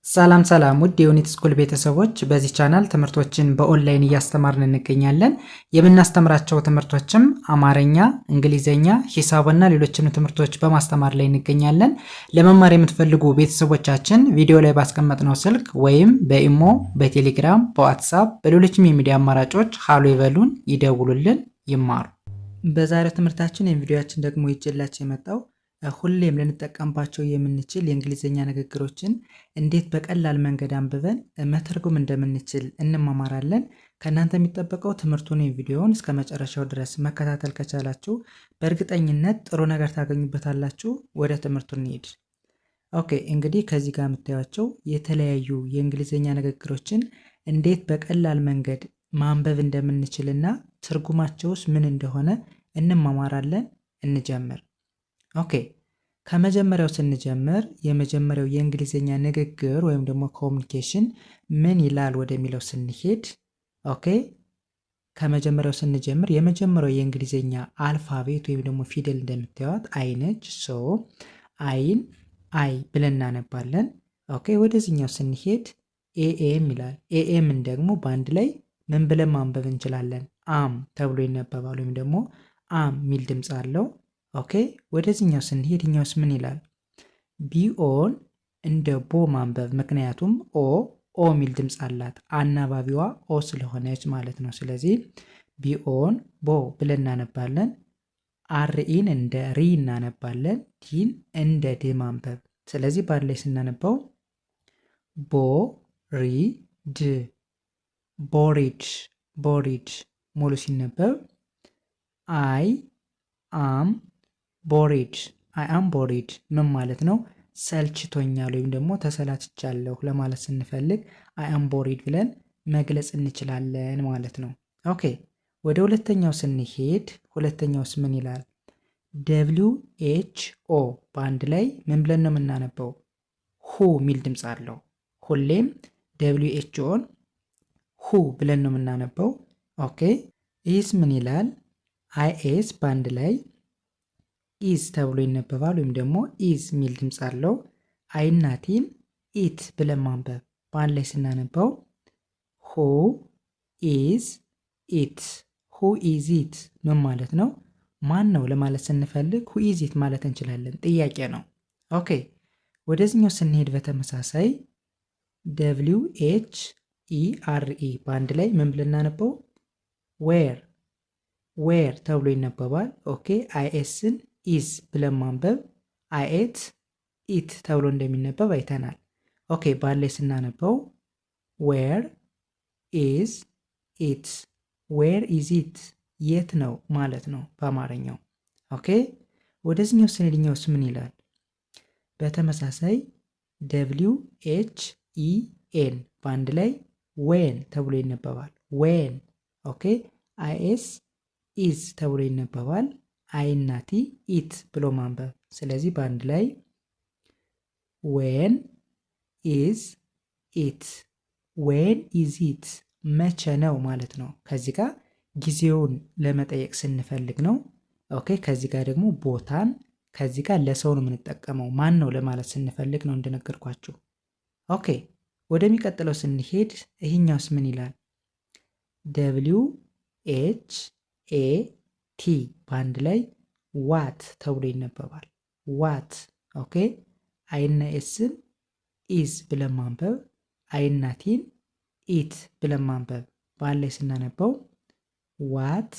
ሰላም ሰላም ውድ የዩኒት ስኩል ቤተሰቦች፣ በዚህ ቻናል ትምህርቶችን በኦንላይን እያስተማርን እንገኛለን። የምናስተምራቸው ትምህርቶችም አማርኛ፣ እንግሊዘኛ፣ ሂሳብና ሌሎችንም ትምህርቶች በማስተማር ላይ እንገኛለን። ለመማር የምትፈልጉ ቤተሰቦቻችን ቪዲዮ ላይ ባስቀመጥነው ስልክ ወይም በኢሞ፣ በቴሌግራም፣ በዋትሳፕ በሌሎችም የሚዲያ አማራጮች ሃሎ ይበሉን፣ ይደውሉልን፣ ይማሩ። በዛሬው ትምህርታችን የቪዲዮአችን ደግሞ ይዤላችሁ የመጣው ሁሌም ልንጠቀምባቸው የምንችል የእንግሊዘኛ ንግግሮችን እንዴት በቀላል መንገድ አንብበን መተርጎም እንደምንችል እንማማራለን። ከእናንተ የሚጠበቀው ትምህርቱን ቪዲዮውን እስከ መጨረሻው ድረስ መከታተል ከቻላችሁ በእርግጠኝነት ጥሩ ነገር ታገኙበታላችሁ። ወደ ትምህርቱ እንሂድ። ኦኬ፣ እንግዲህ ከዚህ ጋር የምታዩቸው የተለያዩ የእንግሊዘኛ ንግግሮችን እንዴት በቀላል መንገድ ማንበብ እንደምንችልና ትርጉማቸውስ ምን እንደሆነ እንማማራለን። እንጀምር። ኦኬ፣ ከመጀመሪያው ስንጀምር የመጀመሪያው የእንግሊዘኛ ንግግር ወይም ደግሞ ኮሚኒኬሽን ምን ይላል ወደሚለው ስንሄድ፣ ኦኬ፣ ከመጀመሪያው ስንጀምር የመጀመሪያው የእንግሊዘኛ አልፋቤት ወይም ደግሞ ፊደል እንደምታዩት አይ ነች። ሶ አይን አይ ብለን እናነባለን። ኦኬ፣ ወደዚህኛው ስንሄድ ኤኤም ይላል። ኤኤምን ደግሞ በአንድ ላይ ምን ብለን ማንበብ እንችላለን? አም ተብሎ ይነበባል፣ ወይም ደግሞ አም የሚል ድምፅ አለው። ኦኬ፣ ወደዚህኛው ስንሄድ ኛውስ ምን ይላል? ቢኦን እንደ ቦ ማንበብ፣ ምክንያቱም ኦ ሚል ድምፅ አላት፣ አናባቢዋ ኦ ስለሆነች ማለት ነው። ስለዚህ ቢኦን ቦ ብለን እናነባለን። አርኢን እንደ ሪ እናነባለን። ዲን እንደ ድ ማንበብ። ስለዚህ በአንድ ላይ ስናነባው ቦ ሪ ድ፣ ቦሪድ፣ ቦሪድ ሙሉ ሲነበብ አይ አም ቦሪድ፣ አይ አም ቦሪድ ምን ማለት ነው? ሰልችቶኛል ወይም ደግሞ ተሰላችቻለሁ ለማለት ስንፈልግ አይ አም ቦሪድ ብለን መግለጽ እንችላለን ማለት ነው። ኦኬ፣ ወደ ሁለተኛው ስንሄድ ሁለተኛውስ ምን ይላል? ደብሊው ኤች ኦ በአንድ ላይ ምን ብለን ነው የምናነበው? ሁ ሚል ድምፅ አለው። ሁሌም ደብሊው ኤች ኦን ሁ ብለን ነው የምናነበው። ኦኬ፣ ይህስ ምን ይላል? አይኤስ በአንድ ላይ ኢዝ ተብሎ ይነበባል፣ ወይም ደግሞ ኢዝ ሚል ድምፅ አለው። አይናቲን ኢት ብለን ማንበብ። በአንድ ላይ ስናነባው ሁ ኢዝ ኢት፣ ሁ ኢዝ ኢት ምን ማለት ነው? ማን ነው ለማለት ስንፈልግ ሁ ኢዝ ኢት ማለት እንችላለን። ጥያቄ ነው። ኦኬ፣ ወደዚህኛው ስንሄድ በተመሳሳይ ደብሊው ኤች ኢ አር ኢ በአንድ ላይ ምን ብለን እናነበው? ዌር፣ ዌር ተብሎ ይነበባል። ኦኬ፣ አይኤስን ኢዝ ብለን ማንበብ፣ አይኤት ኢት ተብሎ እንደሚነበብ አይተናል። ኦኬ፣ በአንድ ላይ ስናነበው ዌር ኢዝ ኢት፣ ዌር ኢዝ ኢት የት ነው ማለት ነው በአማርኛው። ኦኬ፣ ወደዚህኛው ስንሄድኛውስ ምን ይላል? በተመሳሳይ ደብሊው ኤች ኢ ኤን በአንድ ላይ ዌን ተብሎ ይነበባል። ዌን። ኦኬ፣ አይኤስ ኢዝ ተብሎ ይነበባል። አይናቲ ኢት ብሎ ማንበብ። ስለዚህ በአንድ ላይ ዌን ኢዝ ኢት፣ ዌን ኢዝ ኢት መቼ ነው ማለት ነው። ከዚህ ጋር ጊዜውን ለመጠየቅ ስንፈልግ ነው። ኦኬ፣ ከዚህ ጋር ደግሞ ቦታን፣ ከዚህ ጋር ለሰው ነው የምንጠቀመው። ማን ነው ለማለት ስንፈልግ ነው እንደነገርኳችሁ። ኦኬ፣ ወደሚቀጥለው ስንሄድ ይህኛውስ ምን ይላል? ደብሊው ኤች ኤ ቲ በአንድ ላይ ዋት ተብሎ ይነበባል። ዋት። ኦኬ፣ አይና ኤስን ኢዝ ብለን ማንበብ፣ አይና ቲን ኢት ብለን ማንበብ። በአንድ ላይ ስናነበው ዋት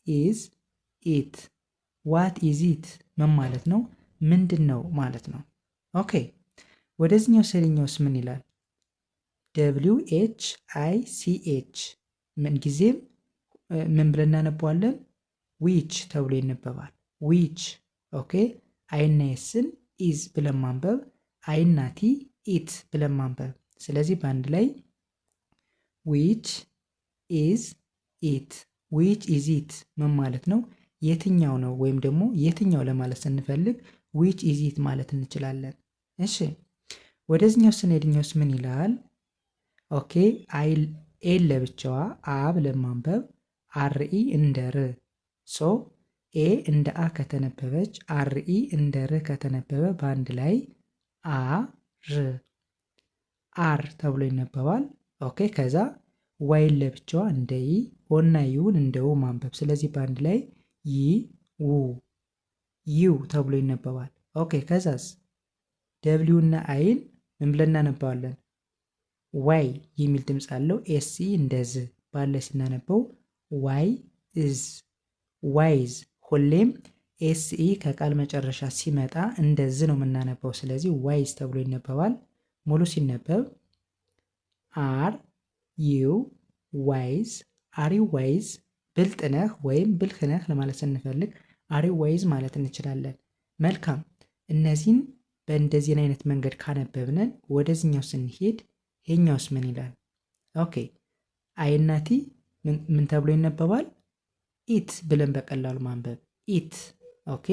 ኢዝ ኢት፣ ዋት ኢዝ ኢት ምን ማለት ነው? ምንድን ነው ማለት ነው። ኦኬ፣ ወደዚህኛው ሰሪኛውስ ምን ይላል? ደብሊው ኤች አይ ሲ ኤች ምን ጊዜም ምን ብለን እናነበዋለን? ዊች ተብሎ ይነበባል። ዊች። ኦኬ፣ አይና ኤስን ኢዝ ብለን ማንበብ፣ አይና ቲ ኢት ብለን ማንበብ። ስለዚህ በአንድ ላይ ዊች ኢዝ ኢት፣ ዊች ኢዝ ኢት ምን ማለት ነው? የትኛው ነው፣ ወይም ደግሞ የትኛው ለማለት ስንፈልግ ዊች ኢዝ ኢት ማለት እንችላለን። እሺ፣ ወደዚህኛው ስንሄድኛውስ ምን ይላል? ኦኬ፣ አይ ኤን ለብቻዋ አ ብለን ማንበብ፣ አርኢ እንደ ር። ሶ ኤ እንደ አ ከተነበበች አርኢ እንደ ር ከተነበበ በአንድ ላይ አ ር አር ተብሎ ይነበባል። ኦኬ ከዛ ዋይን ለብቻዋ እንደ ይ ኦና ዩን እንደ ው ማንበብ። ስለዚህ በአንድ ላይ ይ ው ዩ ተብሎ ይነበባል። ኦኬ ከዛስ ደብሊው እና አይን ምን ብለን እናነባዋለን? ዋይ የሚል ድምፅ አለው። ኤስኢ እንደ ዝ ባለ ስናነበው ዋይ ኢዝ ዋይዝ። ሁሌም ኤስኢ ከቃል መጨረሻ ሲመጣ እንደዚህ ነው የምናነበው። ስለዚህ ዋይዝ ተብሎ ይነበባል። ሙሉ ሲነበብ አር ዩ ዋይዝ፣ አር ዩ ዋይዝ ብልጥ ነህ ወይም ብልህ ነህ ለማለት ስንፈልግ አር ዩ ዋይዝ ማለት እንችላለን። መልካም እነዚህን በእንደዚህን አይነት መንገድ ካነበብነን ወደዚህኛው ስንሄድ ይሄኛውስ ምን ይላል? ኦኬ አይና ቲ ምን ተብሎ ይነበባል? ኢት ብለን በቀላሉ ማንበብ ኢት። ኦኬ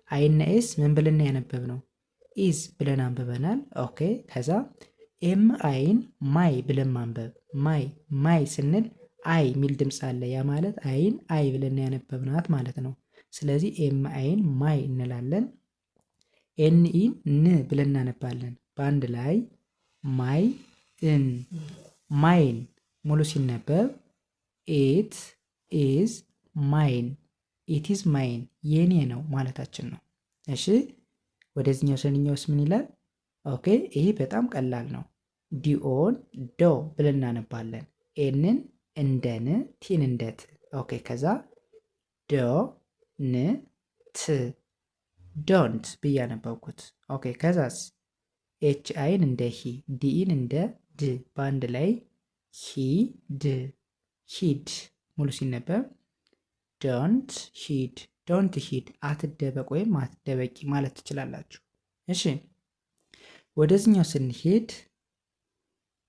አይና ኤስ ምን ብለን ያነበብ ነው? ኢዝ ብለን አንብበናል። ኦኬ ከዛ ኤም አይን ማይ ብለን ማንበብ ማይ። ማይ ስንል አይ የሚል ድምፅ አለ። ያ ማለት አይን አይ ብለን ያነበብናት ማለት ነው። ስለዚህ ኤም አይን ማይ እንላለን። ኤንኢን ን ብለን እናነባለን። በአንድ ላይ ማይ እን ማይን። ሙሉ ሲነበብ ኢት ኢዝ ማይን፣ ኢት ኢዝ ማይን የኔ ነው ማለታችን ነው። እሺ ወደዚህኛው ስንኛውስ ምን ይላል? ኦኬ ይሄ በጣም ቀላል ነው። ዲኦን ዶ ብለን እናነባለን። ኤንን እንደ ን ቲን እንደ ት። ኦኬ ከዛ ዶ ን ት ዶንት ብዬ አነበብኩት። ኦኬ ከዛስ ኤች አይን እንደ ሂ ዲኢን እንደ ድ በአንድ ላይ ሂ ድ ሂድ። ሙሉ ሲነበብ ዶንት ሂድ ዶንት ሂድ አትደበቅ ወይም አትደበቂ ማለት ትችላላችሁ። እሺ ወደዚህኛው ስንሄድ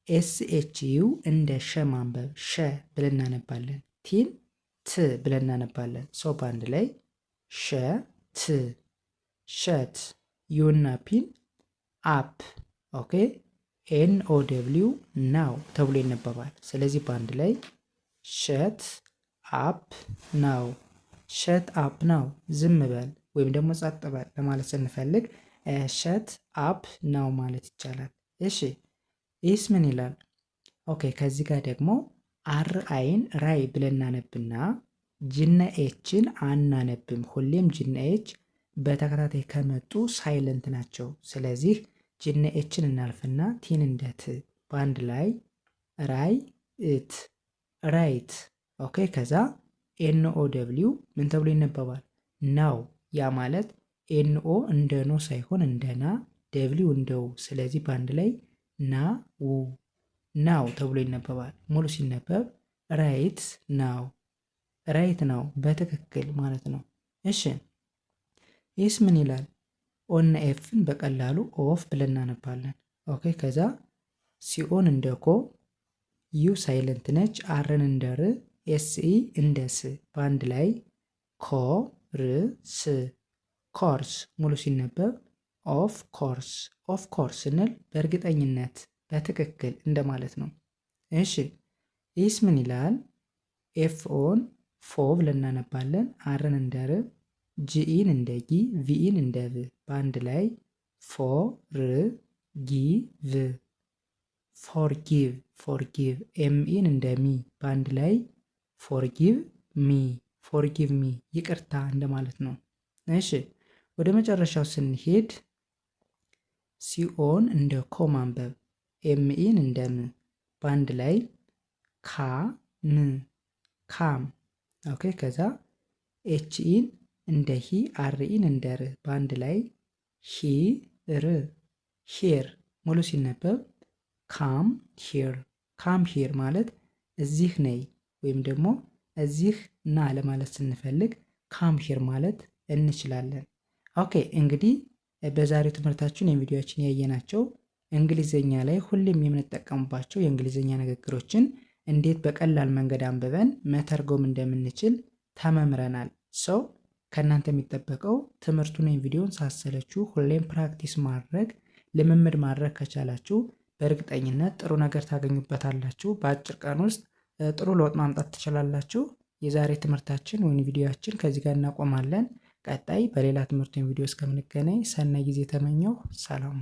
ኤስ ኤች ዩ እንደ ሸ ማንበብ ሸ ብለን እናነባለን። ቲን ት ብለን እናነባለን። ሶ በአንድ ላይ ሸ ት ሸት። ዩና ፒን አፕ። ኦኬ ኤን ኦ ደብሊው ናው ተብሎ ይነበባል። ስለዚህ በአንድ ላይ ሸት አፕ ናው ሸት አፕ ናው ዝም በል ወይም ደግሞ ጸጥ በል ለማለት ስንፈልግ ሸት አፕ ናው ማለት ይቻላል። እሺ ይህስ ምን ይላል? ኦኬ ከዚህ ጋር ደግሞ አር አይን ራይ ብለን እናነብና ጅና ኤችን አናነብም። ሁሌም ጅና ኤች በተከታታይ ከመጡ ሳይለንት ናቸው። ስለዚህ ጅና ኤችን እናልፍና ቲን እንደ ት በአንድ ላይ ራይ እት ራይት። ኦኬ ከዛ ኤንኦ ደብሊው ምን ተብሎ ይነበባል? ናው። ያ ማለት ኤንኦ እንደ ኖ ሳይሆን እንደ ና፣ ደብሊው እንደው። ስለዚህ በአንድ ላይ ና ው ናው ተብሎ ይነበባል። ሙሉ ሲነበብ ራይት ናው ራይት ናው በትክክል ማለት ነው። እሺ ይህስ ምን ይላል? ኦና ኤፍን በቀላሉ ኦፍ ብለን እናነባለን። ኦኬ ከዛ ሲኦን እንደ ኮ፣ ዩ ሳይለንት ነች፣ አርን እንደ ር፣ ኤስኢ እንደ ስ በአንድ ላይ ኮ ር ስ ኮርስ። ሙሉ ሲነበብ ኦፍ ኮርስ ኦፍ ኮርስ ስንል በእርግጠኝነት በትክክል እንደማለት ነው። እሺ ይህስ ምን ይላል? ኤፍኦን ፎ ብለን እናነባለን። አርን እንደ ር፣ ጂኢን እንደ ጊ፣ ቪኢን እንደ ቭ በአንድ ላይ ፎ ር ጊ ቭ ፎርጊቭ ፎርጊቭ። ኤምኢን እንደ ሚ በአንድ ላይ ፎርጊቭ ሚ ፎርጊቭ ሚ ይቅርታ እንደማለት ነው። እሺ ወደ መጨረሻው ስንሄድ ሲኦን እንደ ኮ ማንበብ፣ ኤምኢን እንደ ም በአንድ ላይ ካ ም ካም። ኦኬ ከዛ ኤችኢን እንደ ሂ፣ አርኢን እንደ ር በአንድ ላይ ሂ ር ሂር። ሙሉ ሲነበብ ካም ሂር ካም ሂር ማለት እዚህ ነይ ወይም ደግሞ እዚህ ና ለማለት ስንፈልግ ካም ሂር ማለት እንችላለን። ኦኬ እንግዲህ በዛሬው ትምህርታችን የቪዲዮችን ያየናቸው እንግሊዘኛ ላይ ሁሌም የምንጠቀምባቸው የእንግሊዘኛ ንግግሮችን እንዴት በቀላል መንገድ አንብበን መተርጎም እንደምንችል ተመምረናል። ሰው ከእናንተ የሚጠበቀው ትምህርቱን ወይም ቪዲዮን ሳሰለችሁ ሁሌም ፕራክቲስ ማድረግ ልምምድ ማድረግ ከቻላችሁ በእርግጠኝነት ጥሩ ነገር ታገኙበታላችሁ። በአጭር ቀን ውስጥ ጥሩ ለውጥ ማምጣት ትችላላችሁ። የዛሬ ትምህርታችን ወይም ቪዲዮችን ከዚህ ጋር እናቆማለን። ቀጣይ በሌላ ትምህርት ወይም ቪዲዮ እስከምንገናኝ ሰናይ ጊዜ ተመኘው። ሰላም።